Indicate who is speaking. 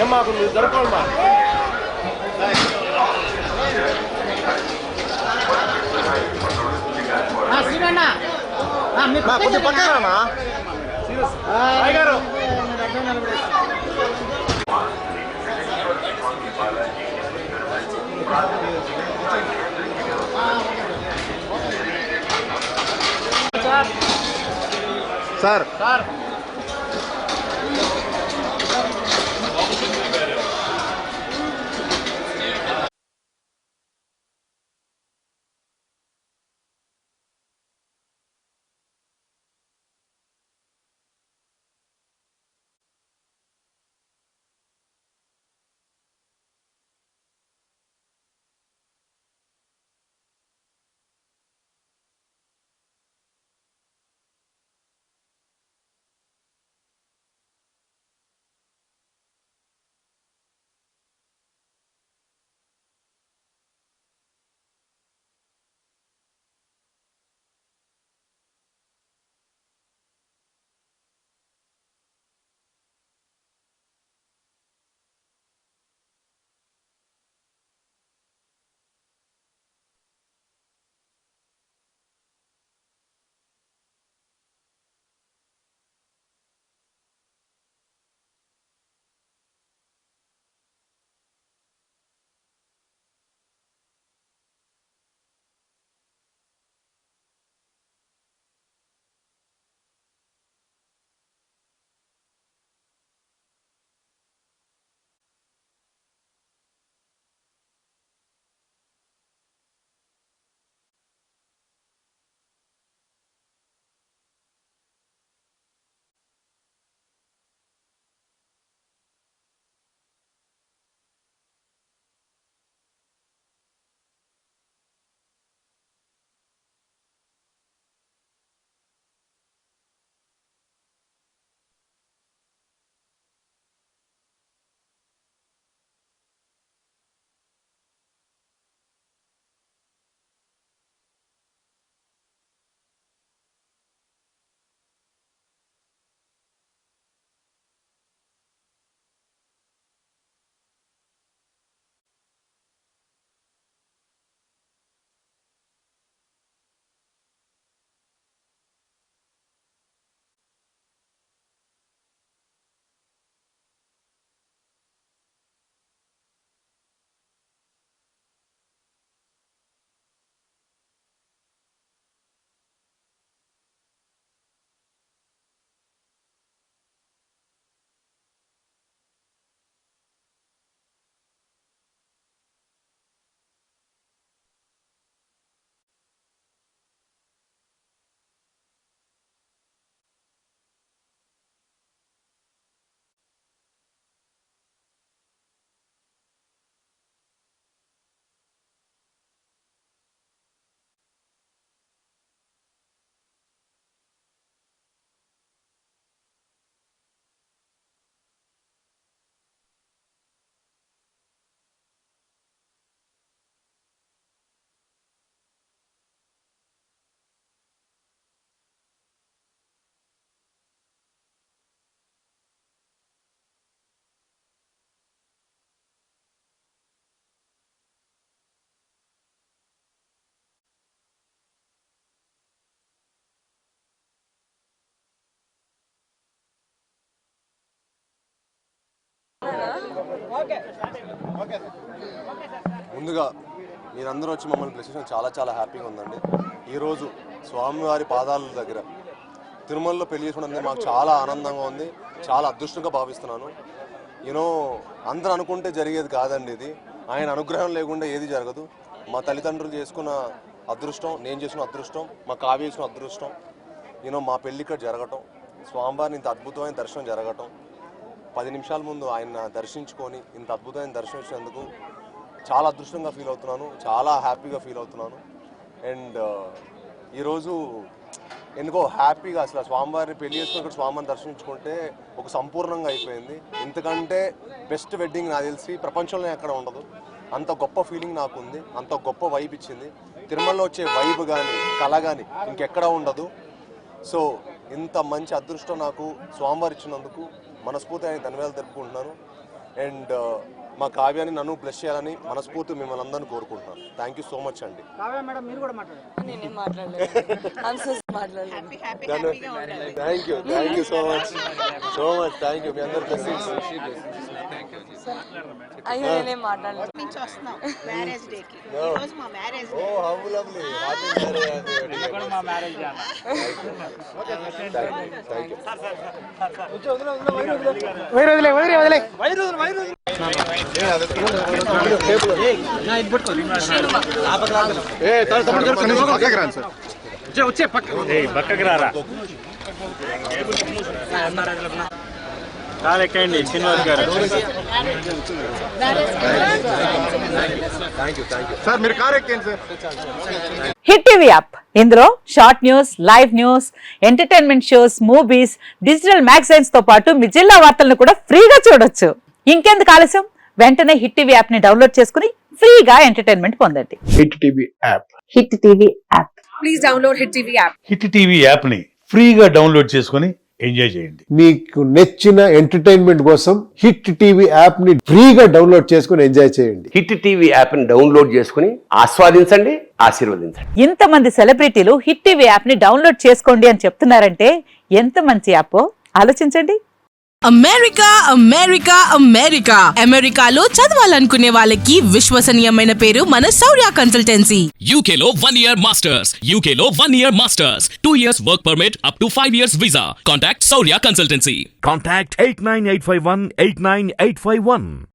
Speaker 1: ఏం మాకు జరుపుకోండి మా కొంచెం పక్కన గారు సార్ సార్
Speaker 2: ముందుగా మీరందరూ వచ్చి మమ్మల్ని బ్లెస్ చేసిన చాలా చాలా హ్యాపీగా ఉందండి. ఈరోజు స్వామివారి పాదాల దగ్గర తిరుమలలో పెళ్లి చేసుకోవడం మాకు చాలా ఆనందంగా ఉంది, చాలా అదృష్టంగా భావిస్తున్నాను. అందరూ అనుకుంటే జరిగేది కాదండి ఇది. ఆయన అనుగ్రహం లేకుండా ఏది జరగదు. మా తల్లిదండ్రులు చేసుకున్న అదృష్టం, నేను చేసుకున్న అదృష్టం, మా కావ్య చేసుకున్న అదృష్టం, మా పెళ్లి ఇక్కడ జరగటం, స్వామివారిని ఇంత అద్భుతమైన దర్శనం జరగటం, 10 నిమిషాల ముందు ఆయన దర్శించుకొని ఇంత అద్భుతమైన దర్శనం ఇచ్చినందుకు చాలా అదృష్టంగా ఫీల్ అవుతున్నాను, చాలా హ్యాపీగా ఫీల్ అవుతున్నాను. అండ్ ఈరోజు ఎందుకో హ్యాపీగా అసలు స్వామివారిని పెళ్లి చేసుకుని ఇక్కడ స్వామివారిని దర్శించుకుంటే ఒక సంపూర్ణంగా అయిపోయింది. ఇంతకంటే బెస్ట్ వెడ్డింగ్ నాకు తెలిసి ప్రపంచంలో ఎక్కడ ఉండదు. అంత గొప్ప ఫీలింగ్ నాకు ఉంది, అంత గొప్ప వైబ్ ఇచ్చింది. తిరుమలలో వచ్చే వైబ్ కానీ కళ కానీ ఇంకెక్కడ ఉండదు. సో ఇంత మంచి అదృష్టం నాకు స్వామివారు ఇచ్చినందుకు మనస్ఫూర్తి ఆయన ధన్యవాదాలు తెలుపుకుంటున్నాను. అండ్ మా కావ్యాన్ని నన్ను బ్లెస్ చేయాలని మనస్ఫూర్తి మిమ్మల్ని అందరినీ కోరుకుంటున్నాను. థ్యాంక్ యూ సో మచ్ అండి.
Speaker 3: నేనేం మాట్లాడలేదు.
Speaker 2: Thank you so much thank you. మీ అందరు బ్లెస్సింగ్స్.
Speaker 3: అయ్యో నేనేం మాట్లాడలేదు.
Speaker 4: నుంచి వస్తున్నాం మ్యారేజ్ డేకి. ఈ రోజు మా marriage day.
Speaker 2: Oh how lovely. Happy marriage.
Speaker 5: కూడా మా మ్యారేజ్ డే అన్న.
Speaker 2: Thank you.
Speaker 5: పక్కకి రారా. కాదెక్కండి శ్రీనివాస్ గారు.
Speaker 1: సార్ మీరు కార్ ఎక్కండి సార్.
Speaker 6: హిట్ టీవీ యాప్ ఇందులో short news, live news, entertainment shows, movies, digital magazines తో పాటు మీ జిల్లా వార్తలను కూడా ఫ్రీగా చూడొచ్చు. ఇంకెందుకు ఆలస్యం, వెంటనే హిట్ టీవీ యాప్ ని డౌన్లోడ్ చేసుకుని ఫ్రీగా ఎంటర్టైన్మెంట్ పొందండి.
Speaker 7: Hit TV app.
Speaker 6: Hit TV app.
Speaker 3: Please download hit TV app.
Speaker 8: Hit TV యాప్ని ఫ్రీగా డౌన్లోడ్ చేసుకొని ఎంజాయ్ చేయండి.
Speaker 7: మీకు నచ్చిన ఎంటర్టైన్మెంట్ కోసం హిట్ టీవీ యాప్ ని ఫ్రీగా డౌన్లోడ్ చేసుకుని ఎంజాయ్ చేయండి.
Speaker 9: హిట్ టీవీ యాప్ ని డౌన్లోడ్ చేసుకుని ఆస్వాదించండి, ఆశీర్వదించండి.
Speaker 6: ఇంతమంది సెలబ్రిటీలు హిట్ టీవీ యాప్ ని డౌన్లోడ్ చేసుకోండి అని చెప్తున్నారంటే ఎంత మంచి యాప్ ఆలోచించండి.
Speaker 10: అమెరికా అమెరికా అమెరికా అమెరికాలో చదవాలనుకునే వాళ్ళకి విశ్వసనీయమైన పేరు మన శౌర్య కన్సల్టెన్సీ.
Speaker 11: UK లో 1 year masters, UK లో 1 year masters, 2 years work permit up to 5 years visa. Contact Saurya Consultancy.
Speaker 12: Contact 89851 89851.